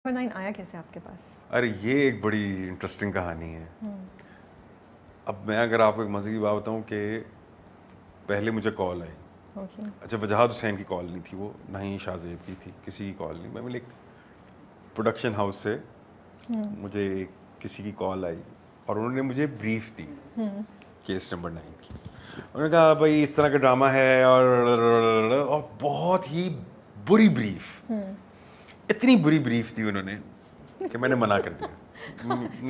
9 آیا کیسے آپ کے پاس؟ ارے یہ ایک بڑی انٹرسٹنگ کہانی ہے. اب میں اگر آپ کو ایک مزے کی بات بتاؤں کہ پہلے مجھے کال آئی. اچھا وجاہت حسین کی کال نہیں تھی وہ, نہ ہی شاہ زیب کی تھی, کسی کی کال نہیں. میں ایک پروڈکشن ہاؤس سے مجھے کسی کی کال آئی اور انہوں نے مجھے بریف دی کیس نمبر 9 کی. انہوں نے کہا بھائی اس طرح کا ڈرامہ ہے اور بہت ہی بری بریف, اتنی بری بریف دی انہوں نے کہ میں نے منع کر دیا.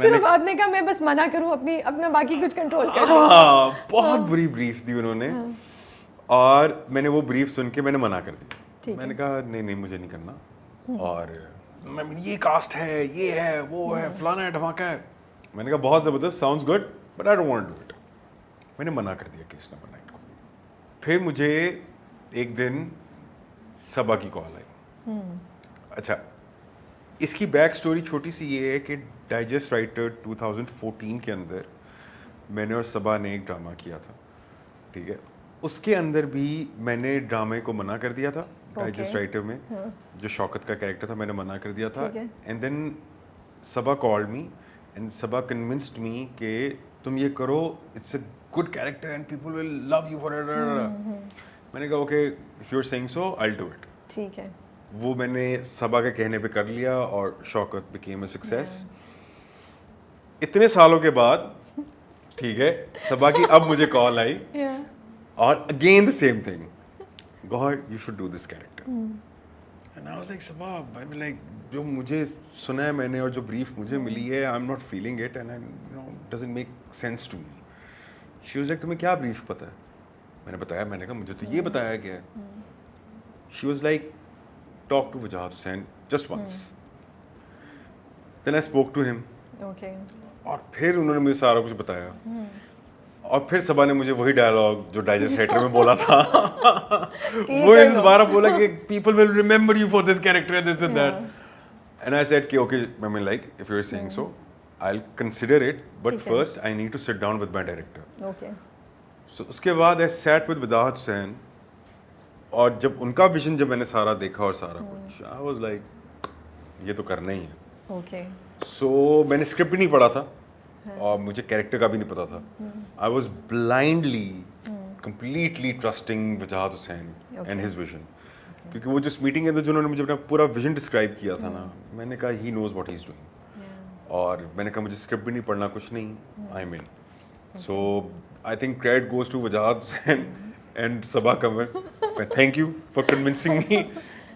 صرف آپ نے کہا میں بس منع کروں, اپنا باقی کچھ کنٹرول کر لوں. ہاں بہت بری بریف دی انہوں نے, اور میں نے وہ بریف سن کے میں نے منع کر دیا. میں نے کہا نہیں مجھے نہیں کرنا, اور یہ کاسٹ ہے, یہ ہے, وہ ہے, فلانا ہے, دھماکہ ہے. میں نے کہا بہت زبردست, sounds good but I don't want to do it. میں نے منع کر دیا کیس نمبر 9 کو. پھر مجھے ایک دن صبا کی کال آئی. اچھا اس کی بیک سٹوری چھوٹی سی یہ ہے کہ ڈائجسٹ رائٹر 2014 کے اندر میں نے اور صبا نے ایک ڈرامہ کیا تھا, ٹھیک ہے. اس کے اندر بھی میں نے ڈرامے کو منع کر دیا تھا. ڈائجسٹ رائٹر میں جو شوکت کا کریکٹر تھا میں نے منع کر دیا تھا. And then Saba called me and Saba convinced me کہ تم یہ کرو, it's a good character and people will love you for it. میں نے کہا okay if you are seeing so I will do it. ٹھیک ہے. وہ میں نے صبا کے کہنے پہ کر لیا اور شوکت بیکیم اے سکسیس. اتنے سالوں کے بعد, ٹھیک ہے, صبا کی اب مجھے کال آئی اور again the same thing, God you should do this character. And I was like Saba, I mean like جو مجھے سنا ہے میں نے اور جو بریف مجھے ملی ہے, I am not feeling it and you know doesn't make sense to me. She was like تمہیں کیا بریف پتہ ہے؟ میں نے بتایا, میں نے کہا مجھے تو یہ بتایا گیا ہے. شی was like talk to Wajahat Hussain just once. Then I spoke to him. Okay. اور پھر انہوں نے مجھے سارا کچھ بتایا, اور پھر صبا نے مجھے وہی ڈائلاگ جو ڈائجسٹ رائٹر میں بولا تھا وہ دوبارہ بولا کہ people will remember you for this character and this and that. And I said کہ okay, I mean like if you're saying so I'll consider it, but first I need to sit down with my director. Okay. So اس کے بعد I sat with Wajahat Hussain, اور جب ان کا vision جب میں نے سارا دیکھا اور سارا کچھ, آئی واز لائک یہ تو کرنا ہی ہے. اوکے. سو میں نے اسکرپٹ بھی نہیں پڑھا تھا اور مجھے کیریکٹر کا بھی نہیں پتا تھا. I was blindly completely trusting Wajahat Hussain and his vision, کیونکہ وہ جس میٹنگ کے اندر جنہوں نے مجھے اپنا پورا ویژن ڈسکرائب کیا تھا نا, میں نے کہا ہی knows what he is doing. اور میں نے کہا مجھے اسکرپٹ بھی نہیں پڑھنا, کچھ نہیں, I mean. So I think credit goes to Wajahat Hussain and Saba Qamar. Thank you for convincing me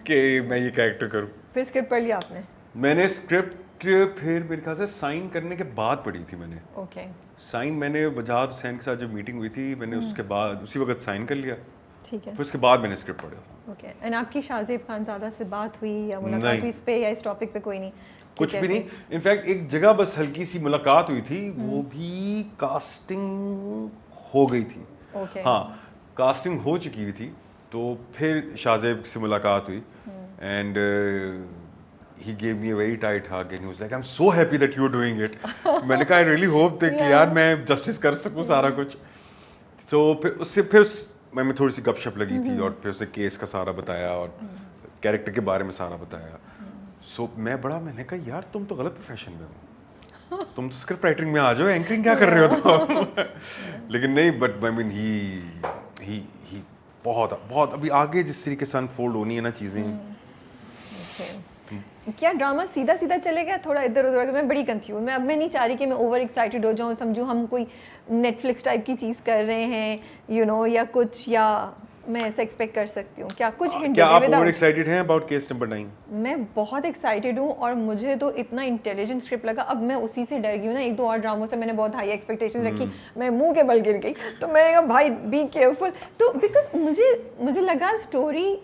کہ میں یہ کیریکٹر کروں. پھر اسکرپٹ پڑھ لیا آپ نے؟ میں نے اسکرپٹ پھر میرے خیال سے سائن کرنے کے بعد پڑھی تھی میں نے. اوکے. سائن میں نے وجاہت حسین کے ساتھ جب میٹنگ ہوئی تھی میں نے اس کے بعد اسی وقت سائن کر لیا. ٹھیک ہے. پھر اس کے بعد میں نے اسکرپٹ پڑھا تھا. اوکے. اینڈ آپ کی شاہ زیب خان زادہ سے بات ہوئی یا ملاقات ہوئی اس پہ, یا اس ٹاپک پہ کوئی نہیں؟ کچھ بھی نہیں. انفیکٹ ایک جگہ بس ہلکی سی ملاقات ہوئی تھی, وہ بھی کاسٹنگ ہو گئی تھی. ہاں کاسٹنگ ہو چکی ہوئی تھی. تو پھر شاہ زیب سے ملاقات ہوئی and he gave me a very tight hug and he was like I'm so happy that you're doing it. میں نے کہا I really hope that کہ یار میں جسٹس کر سکوں سارا کچھ. تو پھر اس سے پھر میں تھوڑی سی گپ شپ لگی تھی اور پھر اسے کیس کا سارا بتایا اور کیریکٹر کے بارے میں سارا بتایا. سو میں نے کہا یار تم تو غلط پروفیشن میں ہو, تم تو اسکرپٹ رائٹنگ میں آ جاؤ, اینکرنگ کیا کر رہے ہو تم. لیکن نہیں, بٹ I mean he بہت ابھی آگے جس طریقے سے انفولڈ ہونی ہے نا چیزیں. کیا ڈرامہ سیدھا چلے گا, تھوڑا ادھر ادھر؟ میں بڑی کنفیوز, میں اب میں نہیں چاہ رہی کہ میں اوور ایکسائٹیڈ ہو جاؤں, سمجھو ہم کوئی نیٹ فلکس ٹائپ کی چیز کر رہے ہیں یو نو, یا کچھ, یا میں ایسا ایکسپیکٹ کر سکتی ہوں کیا کچھ ہنٹ؟ کیا آپ اوور ایکسائٹیڈ ہیں اباؤٹ کیس نمبر 9؟ میں بہت ایکسائٹیڈ ہوں, اور مجھے تو اتنا انٹیلیجنٹ اسکرپٹ لگا. اب میں اسی سے ڈر گئی ہوں نا, ایک دو اور ڈراموں سے میں نے بہت ہائی ایکسپیکٹیشن رکھی, میں منہ کے بل گر گئی. تو میں نے کہا بھائی بی کیئرفل. تو بیکاز مجھے لگا اسٹوری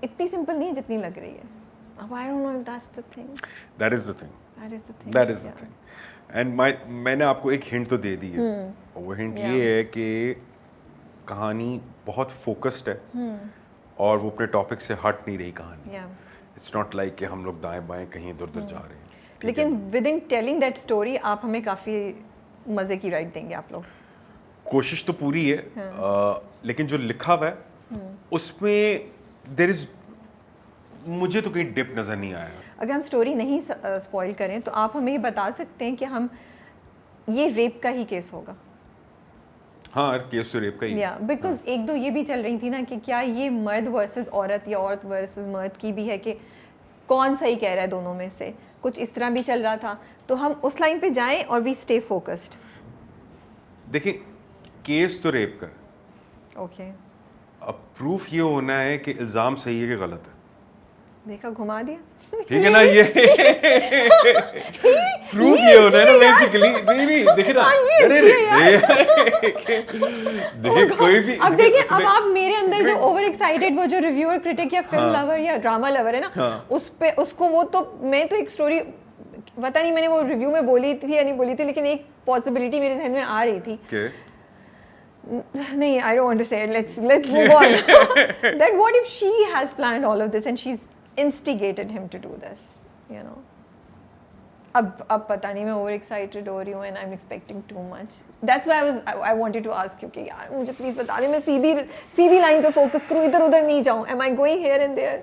اتنی سمپل نہیں ہے جتنی لگ رہی ہے. I don't know if that's the thing. That is the thing. That is the thing. And میں نے آپ کو ایک ہنٹ تو دے دی ہے. وہ ہنٹ یہ ہے کہ کہانی بہت فوکسڈ ہے اور وہ اپنے ٹاپک سے ہٹ نہیں رہی کہانی. It's not like کہ ہم لوگ دائیں بائیں کہیں ادھر ادھر جا رہے ہیں. لیکن within telling that story آپ ہمیں کافی مزے کی رائڈ دیں گے آپ لوگ. کوشش تو پوری ہے, لیکن جو لکھا ہوا ہے اس میں there is مجھے تو کہیں ڈپ نظر نہیں آیا. اگر ہم اسٹوری نہیں اسپوائل کریں تو آپ ہمیں یہ بتا سکتے ہیں کہ ہم یہ ریپ کا ہی کیس ہوگا؟ ہاں کیس تو ریپ کا ہی. بیکاز ایک دو یہ بھی چل رہی تھی نا کہ کیا یہ مرد ورسز عورت یا عورت ورسز مرد کی بھی ہے کہ کون صحیح کہہ رہا ہے دونوں میں سے, کچھ اس طرح بھی چل رہا تھا. تو ہم اس لائن پہ جائیں اور وی اسٹے فوکسڈ. دیکھیں کیس تو ریپ کا ہے, اوکے, اب پروف یہ ہونا ہے کہ الزام صحیح ہے کہ غلط ہے. دیکھا گھما دیا, ٹھیک ہے نا, یہ پروف یہ ہونا ہے نا بیسیکلی. نہیں دیکھیں نا, دیکھیں کوئی بھی, اب دیکھیں اب آپ میرے اندر جو اوور ایکسائٹیڈ وہ جو ریویور کرٹک یا فلم لور یا ڈراما لور ہے نا, اس پہ اس کو وہ تو میں تو ایک اسٹوری پتہ نہیں میں نے وہ ریویو میں بولی تھی یا نہیں بولی تھی, لیکن ایک پاسبلٹی میرے ذہن میں آ رہی تھی. نہیں, I don't want to say it. Let's move on. That what if she has planned all of this and she's instigated him to do this, you know? اب پتہ نہیں میں اوور ایکسائٹیڈ ہو رہی ہوں and I'm expecting too much. That's why I wanted to ask you کہ یار مجھے please بتا دیں, میں سیدھی لائن پہ فوکس کروں, ادھر ادھر نہیں جاؤں. Am I going here and there?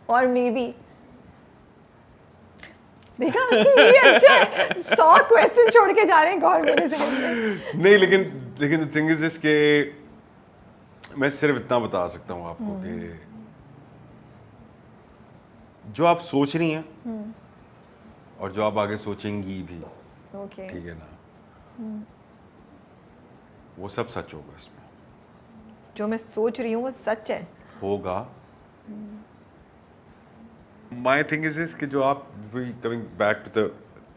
Or maybe دیکھا یہ اچھا ہے, 100 کویسچن چھوڑ کے جا رہے ہیں غور میرے ذہن میں. نہیں لیکن the thing is this کہ میں صرف اتنا بتا سکتا ہوں آپ کو کہ جو آپ سوچ رہی ہیں اور جو آپ آگے سوچیں گی بھی, ٹھیک ہے نا, وہ سب سچ ہوگا اس میں. جو میں سوچ رہی ہوں وہ سچ ہے ہوگا. My thing is this کہ جو آپ coming back to the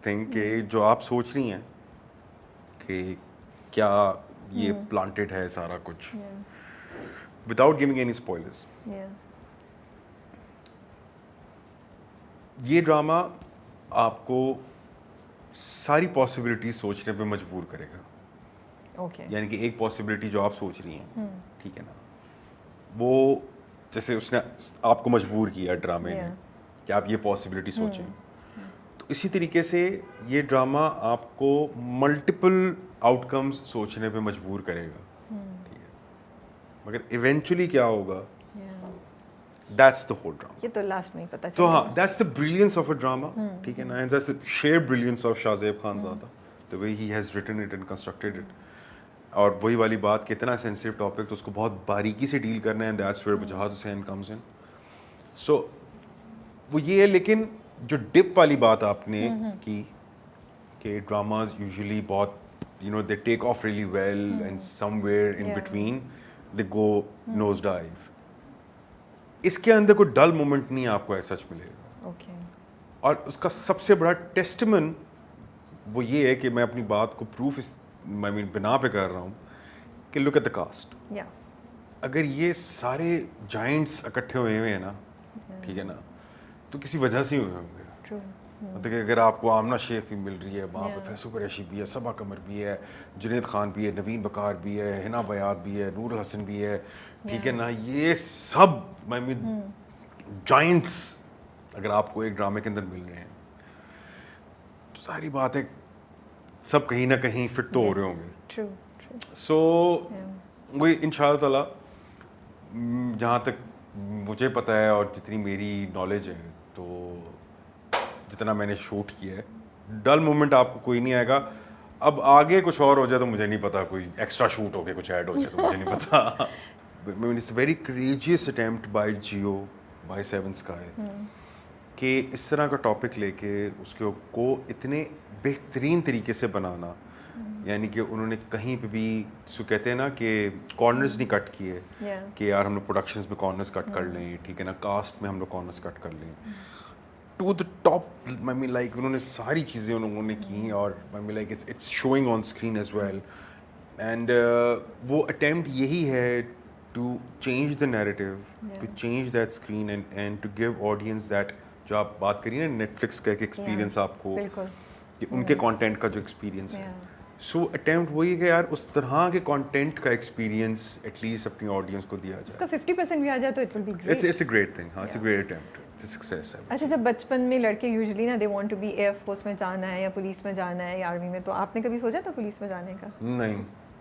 thing کہ جو آپ سوچ رہی ہیں کہ کیا یہ planted ہے سارا کچھ, without giving any spoilers, یہ ڈرامہ آپ کو ساری پاسبلٹی سوچنے پہ مجبور کرے گا. یعنی کہ ایک پاسبلٹی جو آپ سوچ رہی ہیں, ٹھیک ہے نا, وہ جیسے اس نے آپ کو مجبور کیا ڈرامے نے کہ آپ یہ پاسبلٹی سوچیں, تو اسی طریقے سے یہ ڈرامہ آپ کو ملٹیپل آؤٹ کمز سوچنے پہ مجبور کرے گا, ٹھیک ہے, مگر ایونچولی کیا ہوگا, that's the whole drama. یہ تو لاسٹ میں ہی پتہ چلا. تو ہاں, that's the brilliance of a drama, ٹھیک ہے نا, and that's the sheer brilliance of Shahzeb Khanzada, the way he has written it and constructed it. اور وہی والی بات کہ اتنا سینسٹیو ٹاپک تو اس کو بہت باریکی سے ڈیل کرنا ہے, and that's where Wajahat Hussain comes in. So وہ یہ ہے, لیکن جو ڈپ والی بات آپ نے کی کہ ڈراماز یوزلی بہت you know they take off really well and somewhere in between they go nose dive. اس کے اندر کوئی ڈل مومنٹ نہیں آپ کو ایسا سچ ملے گا. اور اس کا سب سے بڑا ٹیسٹمن وہ یہ ہے کہ میں اپنی بات کو پروف بنا پہ کر رہا ہوں کہ لک ایٹ دا کاسٹ. اگر یہ سارے جائنٹس اکٹھے ہوئے ہوئے ہیں نا, ٹھیک ہے نا, تو کسی وجہ سے ہی ہوئے ہوں گے. مطلب کہ اگر آپ کو آمنہ شیخ بھی مل رہی ہے وہاں پہ, فیصل قریشی بھی ہے, صبا قمر بھی ہے, جنید خان بھی ہے, نوین بکار بھی ہے, حنا بیات بھی ہے, نور الحسن بھی ہے, ٹھیک ہے نا, یہ سب جائنٹس اگر آپ کو ایک ڈرامے کے اندر مل رہے ہیں تو ساری بات ہے سب کہیں نہ کہیں فٹ تو ہو رہے ہوں گے. سو وہی ان شاء اللہ تعالیٰ جہاں تک مجھے پتہ ہے اور جتنی میری نالج ہے, تو جتنا میں نے شوٹ کیا ہے, ڈل مومنٹ آپ کو کوئی نہیں آئے گا. اب آگے کچھ اور ہو جائے تو مجھے نہیں پتا, کوئی ایکسٹرا شوٹ ہو کے کچھ ایڈ ہو جائے تو مجھے نہیں پتا. It's a very courageous attempt by Jio, by Seven Sky کہ اس طرح کا ٹاپک لے کے اس کو اتنے بہترین طریقے سے بنانا, یعنی کہ انہوں نے کہیں پہ بھی سو کہتے ہیں نا کہ کارنرز نہیں کٹ کیے کہ یار ہم لوگ پروڈکشنز میں کارنرز کٹ کر لیں, ٹھیک ہے نا, کاسٹ میں ہم لوگ کارنرز کٹ کر لیں, ٹو دا ٹاپ. لائک انہوں نے ساری چیزیں انہوں نے کی اور like it's showing on screen as well. And وہ اٹیمپٹ یہی ہے to change the narrative, to change that screen and to give audience that جو آپ بات کریے نا نیٹفلکس کا ایک ایکسپیرینس آپ کو, کہ ان کے کانٹینٹ کا جو ایکسپیرینس ہے, سو اٹیمپٹ وہی ہے کہ یار اس طرح کے کانٹینٹ کا ایکسپیرینس ایٹ لیسٹ اپنی آڈینس کو دیا جائے. اس کا 50% بھی آ جائے تو it will be great. It's a great thing. ہاں, it's a great attempt, it's a success. اچھا, جب بچپن میں لڑکے یوزلی نا they want to be air force میں جانا ہے یا پولیس میں جانا ہے یا آرمی میں, تو آپ نے کبھی سوچا تھا پولیس میں جانے کا؟ نہیں.